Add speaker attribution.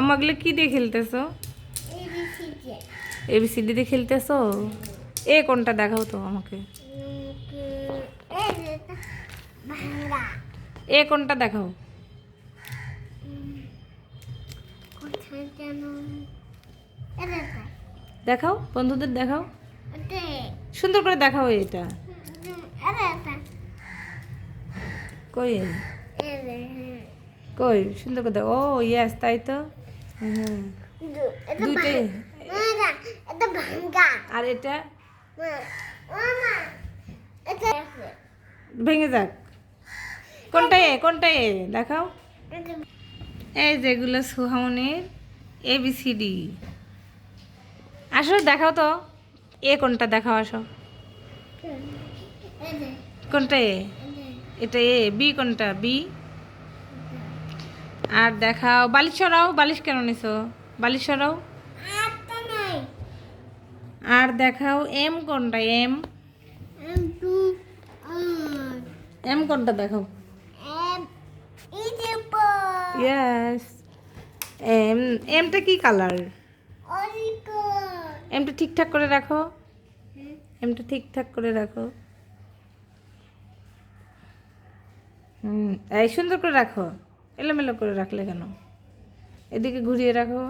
Speaker 1: আমাগুলো কি দিয়ে খেলতেছো? এবিসিডি দিয়ে খেলতেছো? এ কোনটা দেখাও তো আমাকে। এ কোনটা দেখাও। দেখাও, বন্ধুদের দেখাও, সুন্দর করে দেখাও এটা। কই কই সুন্দর করে দেখো। ও ইয়েস, তাই তো। হুম, দুইটাই। আর এটা ভেঙে যাক। কোনটা এ, কোনটা এ দেখাও। এই যেগুলো সুহামনির এবিসিডি। আসো দেখাও তো, এ কোনটা দেখাও, আসো। কোনটা এ? এটা এ। বি কোনটা? বি। আর দেখাও, বালিশ সরাও। বালিশ কেন নিছো? বালিশ সরাও। আর দেখাও এম কোনটা? এম। এম কোনটা দেখাও। Yes, M. এমটা কি কালার? এমটা ঠিকঠাক করে রাখো। এমটা ঠিকঠাক করে রাখো। হুম, এই সুন্দর করে রাখো। এলোমেলো করে রাখলে কেন? এদিকে ঘুরিয়ে রাখো।